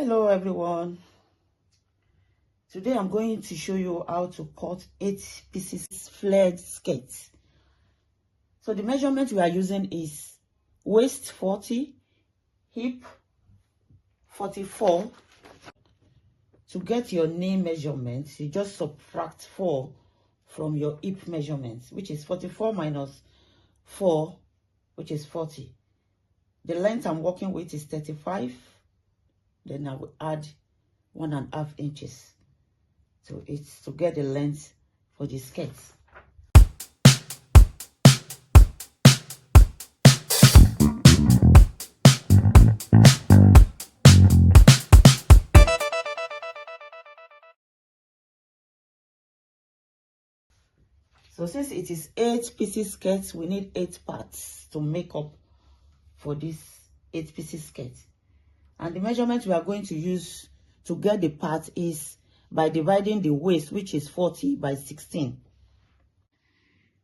Hello everyone. Today I'm going to show you how to cut 8 pieces flared skirt. So the measurement we are using is waist 40, hip 44. To get your knee measurement, you just subtract 4 from your hip measurement, which is 44 minus 4, which is 40. The length I'm working with is 35. Then I will add 1.5 inches. So it's to get the length for the skirt. So since it is 8 pieces skirt, we need 8 parts to make up for this 8 pieces skirt. And the measurement we are going to use to get the part is by dividing the waist, which is 40 by 16.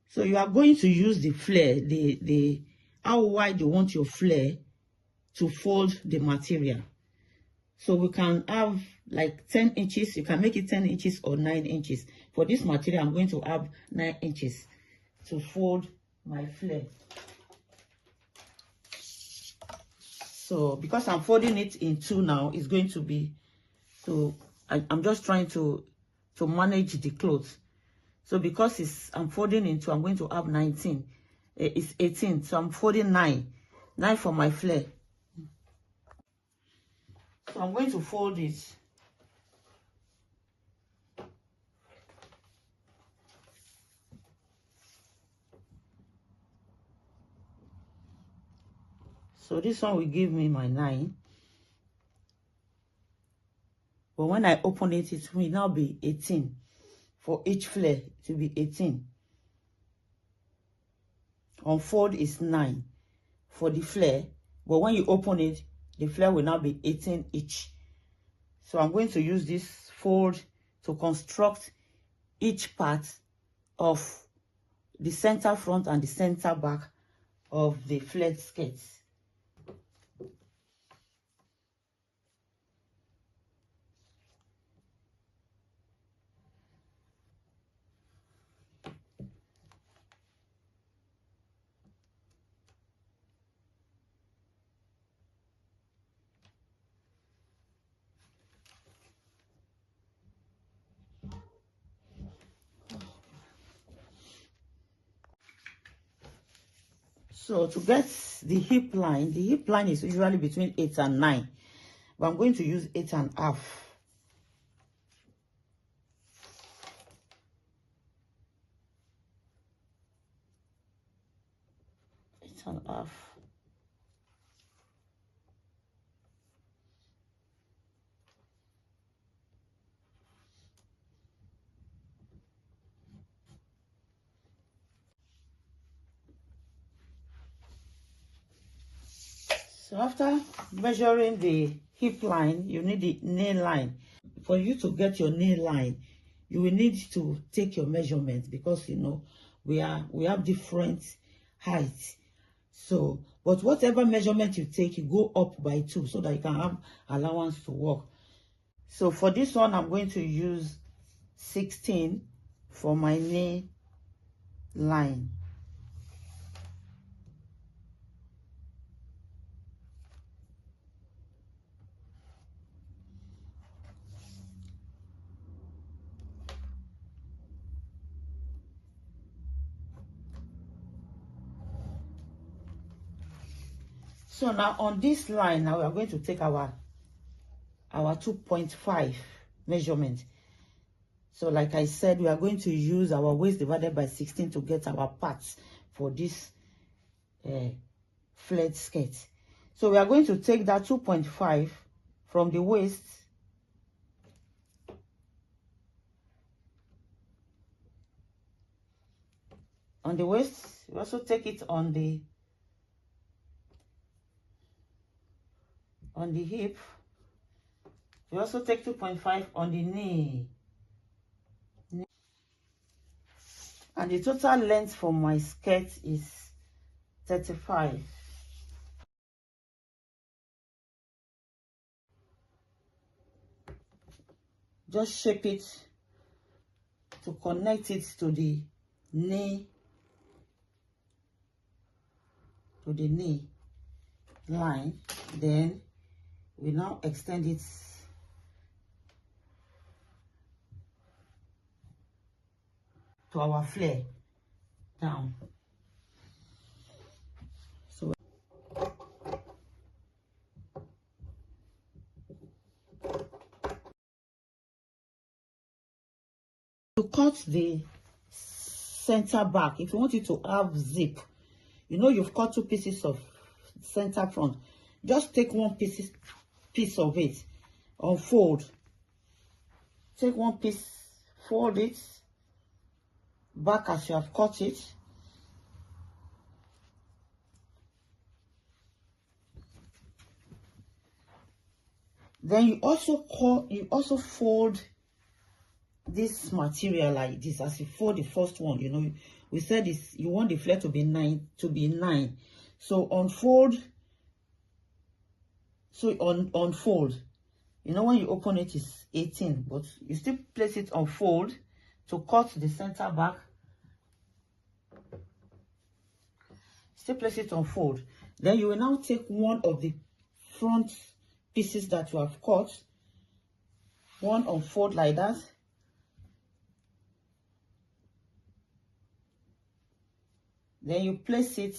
So you are going to use the flare, how wide you want your flare to fold the material. So we can have like 10 inches. You can make it 10 inches or 9 inches. For this material, I'm going to have 9 inches to fold my flare. So because I'm folding it in 2 now, it's going to be, I'm just trying to manage the clothes. So because I'm folding in 2, I'm going to have 19. It's 18, so I'm folding 9 for my flare. So I'm going to fold it. So this one will give me my 9. But when I open it, it will now be 18. For each flare, it will be 18. Unfold is 9 for the flare. But when you open it, the flare will now be 18 each. So I'm going to use this fold to construct each part of the center front and the center back of the flared skirts. So to get the hip line is usually between 8 and 9. But I'm going to use 8.5. 8.5. So after measuring the hip line, you need the knee line. For you to get your knee line, you will need to take your measurement because we have different heights. So, but whatever measurement you take, you go up by 2 so that you can have allowance to work. So for this one, I'm going to use 16 for my knee line. So now on this line, now we are going to take our 2.5 measurement. So like I said, we are going to use our waist divided by 16 to get our parts for this flared skirt. So we are going to take that 2.5 from the waist on the waist. We also take it on the hip. We also take 2.5 on the knee. And the total length for my skirt is 35. just shape it to connect it to the knee line. Then we now extend it to our flare down. So to cut the center back, if you want it to have zip, you know you've cut 2 pieces of center front, just take one piece of it, unfold, take one piece, fold it back as you have cut it, then you also fold this material like this. As you fold the first one, you know, we said this, you want the flare to be 9, so unfold. So unfold, you know, when you open it is 18, but you still place it on fold to cut the center back. Still place it on fold. Then you will now take one of the front pieces that you have cut, one on fold like that. Then you place it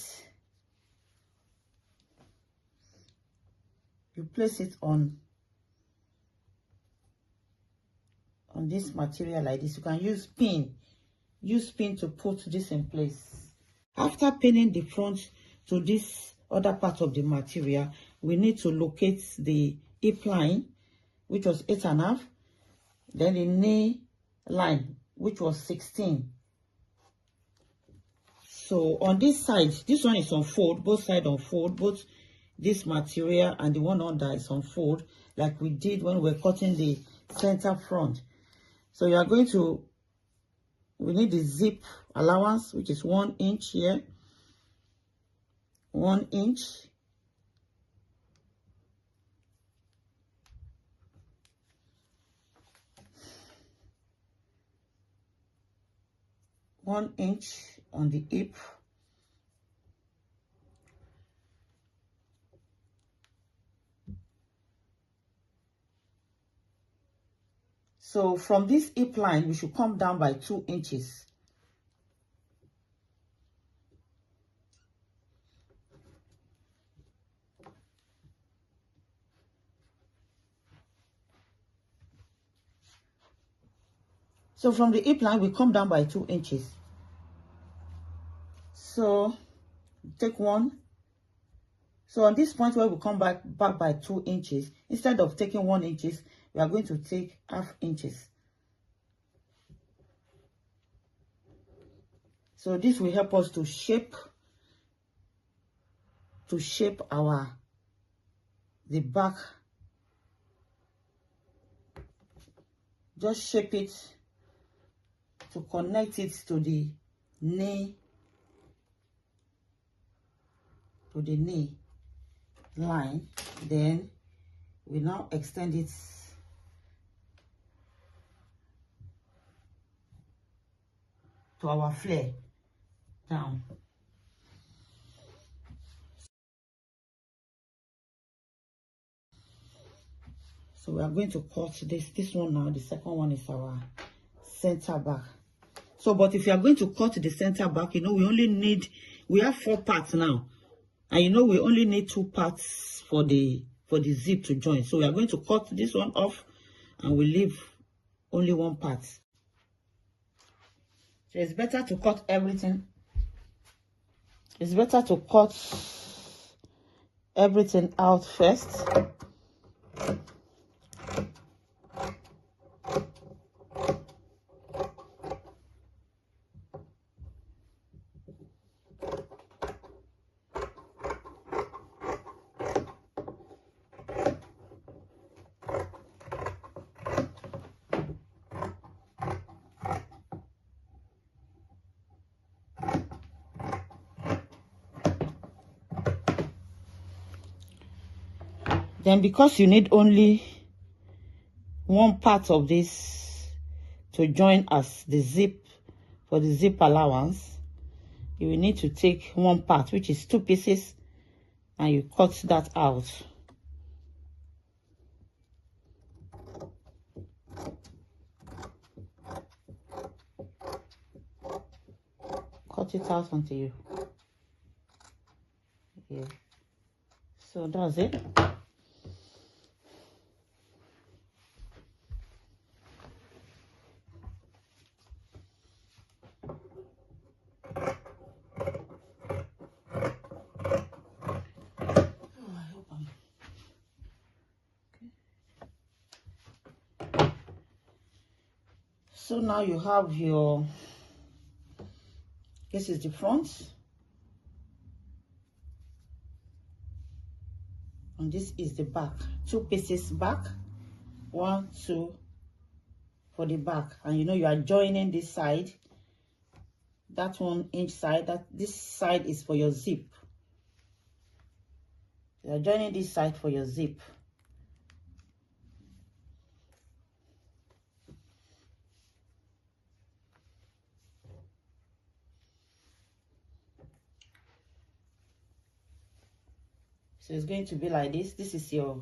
on this material like this. You can use pin to put this in place. After pinning the front to this other part of the material, we need to locate the hip line, which was 8.5, then the knee line, which was 16. So on this side, this one is on fold, both sides on fold, both this material and the one under is on fold, like we did when we were cutting the center front. So you are going to, we need the zip allowance, which is 1 inch here, 1 inch. One inch on the hip. So from this hip line, we should come down by 2 inches. So from the hip line, we come down by 2 inches. So take one. So on this point where we come back by 2 inches, instead of taking 1 inch, we are going to take ½ inches. So this will help us to shape the back. Just shape it to connect it to the knee line. Then we now extend it to our flare down. So we are going to cut this one now. The second one is our center back. So but if you are going to cut the center back, you know, we have 4 parts now, and you know we only need 2 parts for the zip to join. So we are going to cut this one off and we leave only 1 part. So it's better to cut everything. It's better to cut everything out first. Then because you need only one part of this to join as the zip for the zip allowance, you will need to take one part, which is 2 pieces, and you cut that out. Cut it out until you, yeah. So that's it. So now you have your, this is the front, and this is the back. 2 pieces back, 1, 2 for the back, and you know you are joining this side, that 1 inch side, that this side is for your zip. You are joining this side for your zip. So it's going to be like this. This is your,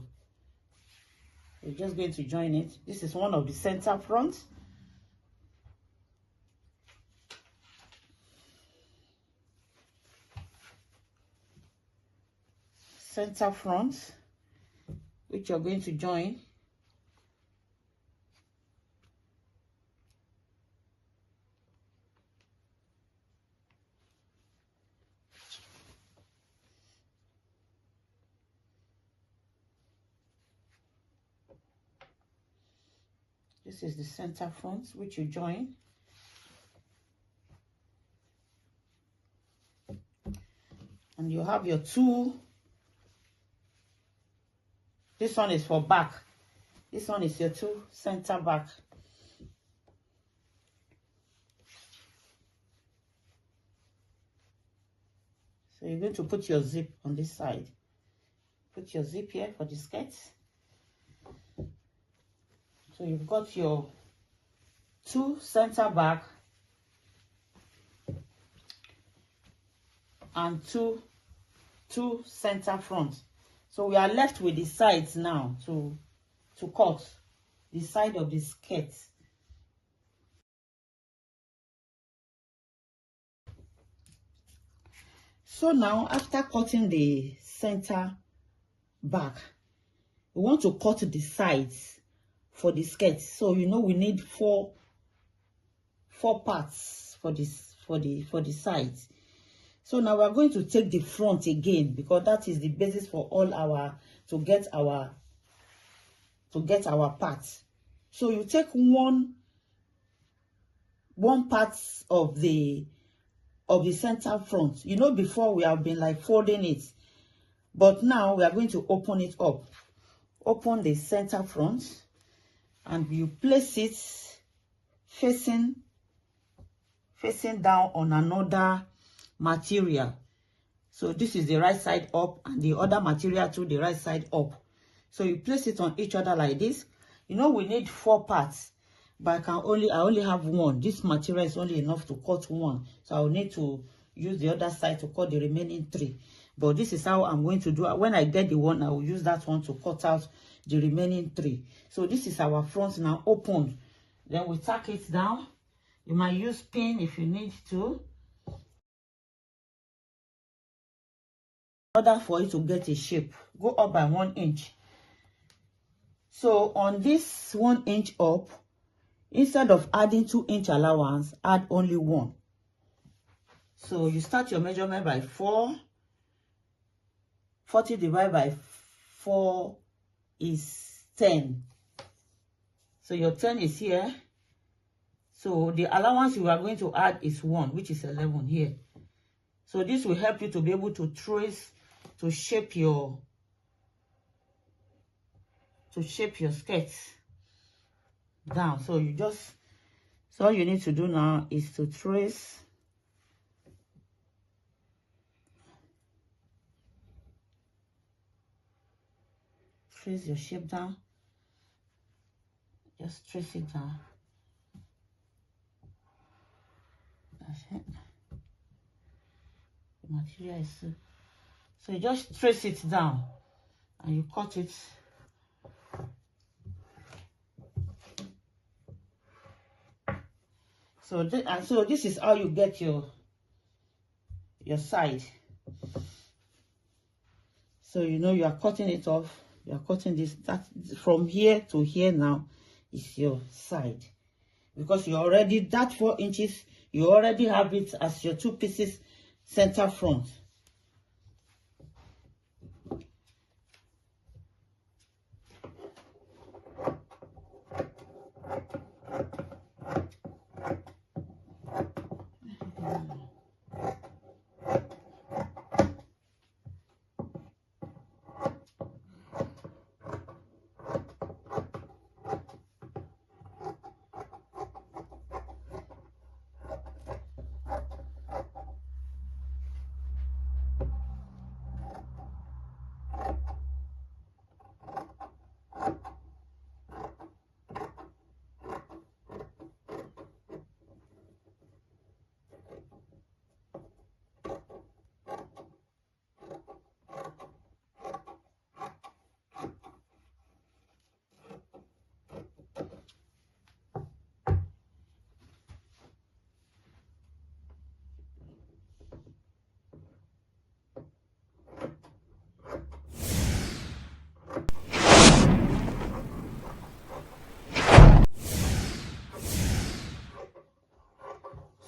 you're just going to join it. This is one of the center fronts. Center front, which you're going to join. This is the center front, which you join. And you have your 2. This one is for back. This one is your 2 center back. So you're going to put your zip on this side. Put your zip here for the skirt. So you've got your 2 center back and two center front. So we are left with the sides now to cut the side of the skirt. So now, after cutting the center back, we want to cut the sides for the skirt. So you know we need four parts for this, for the sides. So now we are going to take the front again, because that is the basis for all our, to get our parts. So you take one part of the center front. You know, before we have been like folding it, but now we are going to open it up. Open the center front, and you place it facing down on another material. So this is the right side up, and the other material to the right side up. So you place it on each other like this. You know we need 4 parts, but I only have 1. This material is only enough to cut 1, so I will need to use the other side to cut the remaining 3. But this is how I'm going to do it. When I get the one, I will use that one to cut out the remaining 3. So this is our front now opened. Then we tack it down. You might use pin if you need to, in order for it to get a shape. Go up by 1 inch. So on this 1 inch up, instead of adding 2 inch allowance, add only 1. So you start your measurement by 4. 40 divided by 4 is 10. So your 10 is here. So the allowance you are going to add is 1, which is 11 here. So this will help you to be able to trace, to shape your skirt down. So you just, so all you need to do now is to trace your shape down. Just trace it down. That's it. The material is so you just trace it down and you cut it. So this is how you get your side. So you know you are cutting it off. You are cutting this, that from here to here now is your side, because you already, that 4 inches, you already have it as your 2 pieces center front.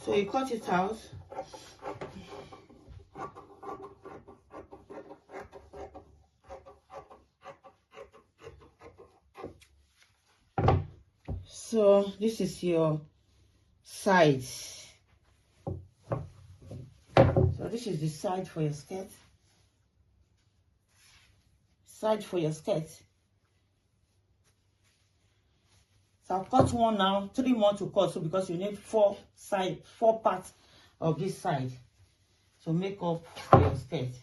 So you cut it out. So this is your side. So this is the side for your skirt. Side for your skirt. So I'll cut one now, 3 more to cut. So because you need 4 parts of this side. So make up your skirt.